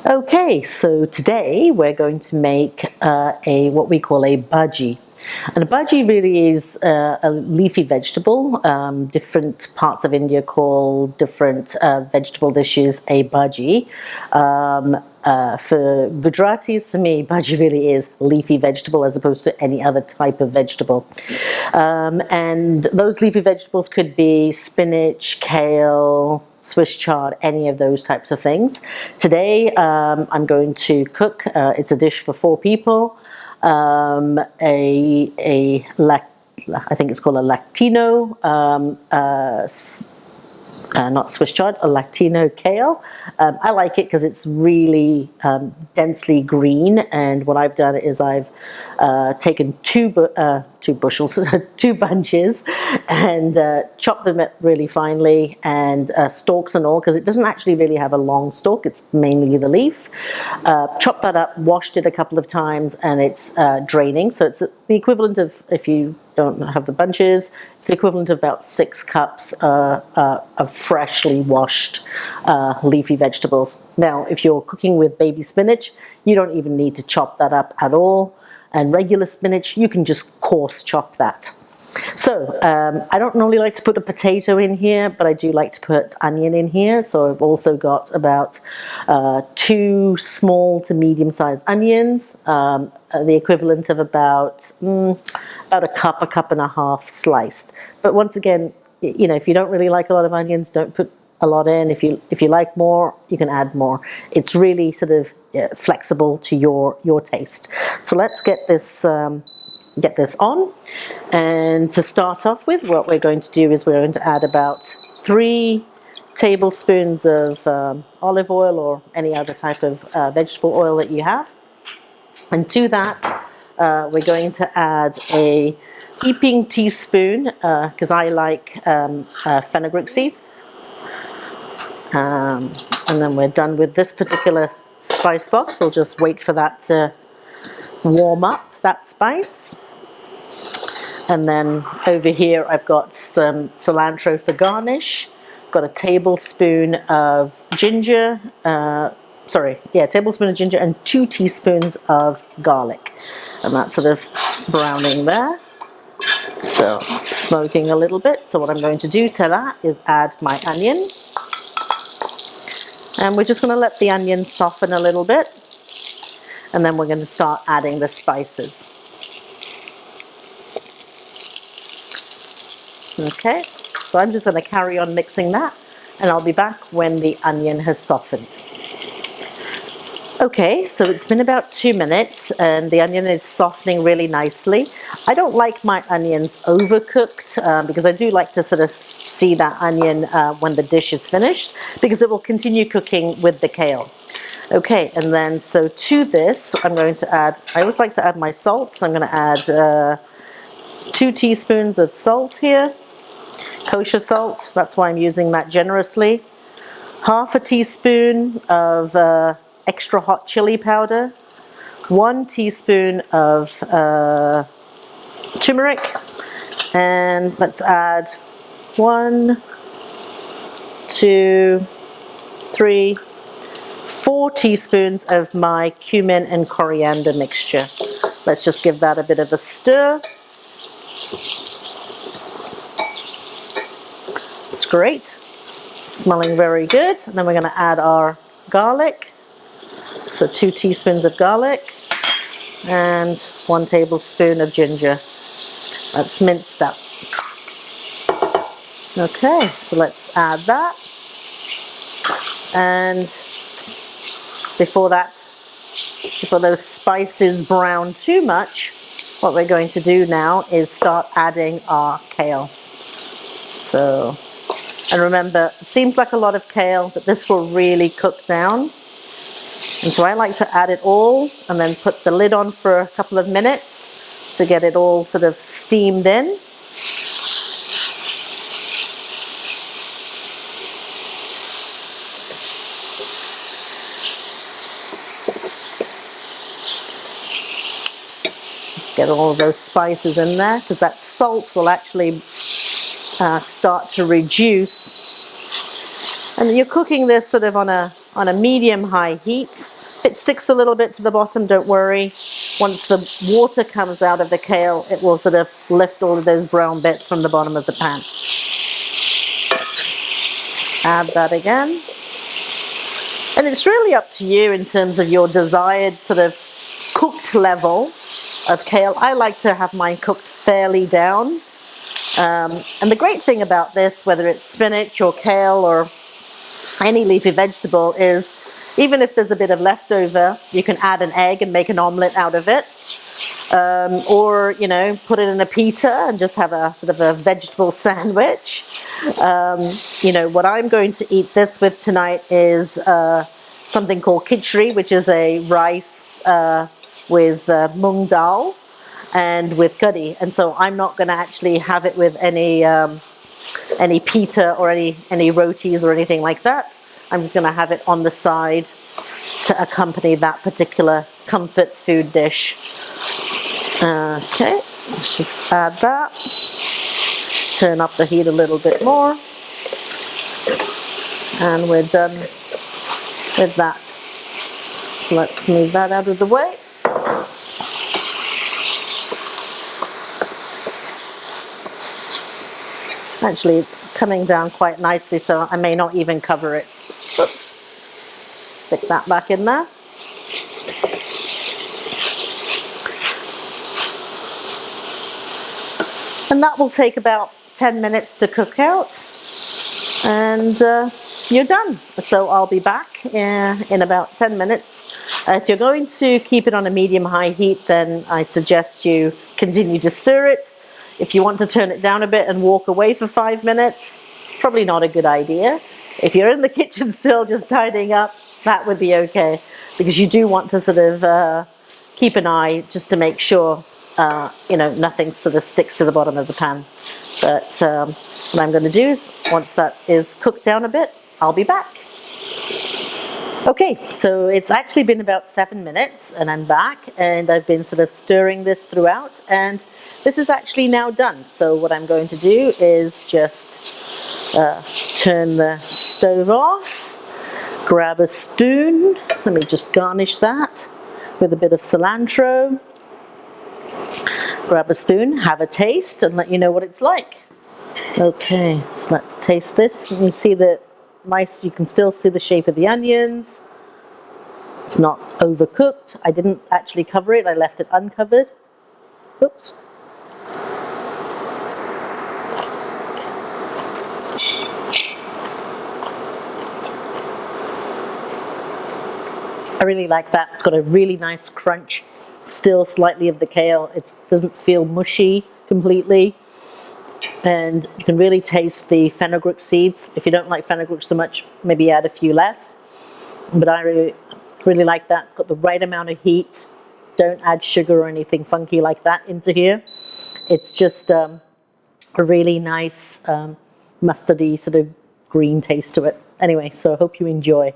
Okay, so today we're going to make what we call a bhaji. And a bhaji really is a leafy vegetable. Different parts of India call different vegetable dishes a bhaji. For Gujaratis, for me, bhaji really is leafy vegetable as opposed to any other type of vegetable. And those leafy vegetables could be spinach, kale, Swiss chard, any of those types of things. Today I'm going to cook, it's a dish for 4 people, I think it's called a Lacinato, not Swiss chard, a Latino kale. I like it because it's really densely green, and what I've done is I've taken two bushels, 2 bunches, and chopped them up really finely, and stalks and all, because it doesn't actually really have a long stalk, it's mainly the leaf. Chopped that up, washed it a couple of times, and it's draining, so it's the equivalent of, if you don't have the bunches, it's the equivalent of about 6 cups of freshly washed leafy vegetables. Now, if you're cooking with baby spinach, you don't even need to chop that up at all. And regular spinach, you can just coarse chop that. So I don't normally like to put a potato in here, but I do like to put onion in here. So I've also got about 2 small to medium-sized onions, the equivalent of about a cup and a half sliced. But once again, you know, if you don't really like a lot of onions, don't put a lot in. If you like more, you can add more. It's really sort of flexible to your taste. So let's get this on. And to start off with, what we're going to do is we're going to add about 3 tablespoons of olive oil or any other type of vegetable oil that you have. And to that, we're going to add a heaping teaspoon, because I like fenugreek seeds. And then we're done with this particular spice box. We'll just wait for that to warm up, that spice. And then over here I've got some cilantro for garnish. Got a tablespoon of ginger, tablespoon of ginger and 2 teaspoons of garlic. And that's sort of browning there. So smoking a little bit. So what I'm going to do to that is add my onion. And we're just going to let the onion soften a little bit. And then we're going to start adding the spices. Okay, so I'm just going to carry on mixing that, and I'll be back when the onion has softened. Okay, so it's been about 2 minutes and the onion is softening really nicely. I don't like my onions overcooked because I do like to sort of see that onion when the dish is finished, because it will continue cooking with the kale. Okay, and then so to this I'm going to add, I always like to add my salt, so I'm going to add 2 teaspoons of salt here. Kosher salt, that's why I'm using that generously. Half a teaspoon of extra hot chili powder. 1 teaspoon of turmeric. And let's add 1, 2, 3, 4 teaspoons of my cumin and coriander mixture. Let's just give that a bit of a stir. Great, smelling very good. And then we're going to add our garlic, so 2 teaspoons of garlic and 1 tablespoon of ginger. That's minced up. Okay, so let's add that. And before those spices brown too much, what we're going to do now is start adding our kale. So, and remember, it seems like a lot of kale, but this will really cook down. And so I like to add it all and then put the lid on for a couple of minutes to get it all sort of steamed in. Just get all of those spices in there, because that salt will actually start to reduce, and you're cooking this sort of on a medium-high heat. it sticks a little bit to the bottom, don't worry. Once the water comes out of the kale, it will sort of lift all of those brown bits from the bottom of the pan. Add that again. And it's really up to you in terms of your desired sort of cooked level of kale. I like to have mine cooked fairly down. And the great thing about this, whether it's spinach or kale or any leafy vegetable, is even if there's a bit of leftover, you can add an egg and make an omelette out of it. Or, you know, put it in a pita and just have a sort of a vegetable sandwich. You know, what I'm going to eat this with tonight is something called khichdi, which is a rice with mung dal and with curry. And so I'm not going to actually have it with any pita or any rotis or anything like that. I'm just going to have it on the side to accompany that particular comfort food dish. Okay, let's just add that. Turn up the heat a little bit more. And we're done with that. So let's move that out of the way. Actually, it's coming down quite nicely, so I may not even cover it. Oops. Stick that back in there. And that will take about 10 minutes to cook out. And you're done. So I'll be back in about 10 minutes. If you're going to keep it on a medium-high heat, then I suggest you continue to stir it. If you want to turn it down a bit and walk away for 5 minutes, probably not a good idea. If you're in the kitchen still just tidying up, that would be okay, because you do want to sort of keep an eye just to make sure you know, nothing sort of sticks to the bottom of the pan. But what I'm going to do is, once that is cooked down a bit, I'll be back. Okay, so it's actually been about 7 minutes and I'm back, and I've been sort of stirring this throughout, and this is actually now done. So what I'm going to do is just turn the stove off, grab a spoon. Let me just garnish that with a bit of cilantro. Grab a spoon, have a taste, and let you know what it's like. Okay, so let's taste this. You see the nice, you can still see the shape of the onions. It's not overcooked. I didn't actually cover it, I left it uncovered. Oops. I really like that. It's got a really nice crunch. Still slightly of the kale. It doesn't feel mushy completely. And you can really taste the fenugreek seeds. If you don't like fenugreek so much, maybe add a few less. But I really like that. It's got the right amount of heat. Don't add sugar or anything funky like that into here. It's just a really nice mustardy sort of green taste to it. Anyway, so I hope you enjoy.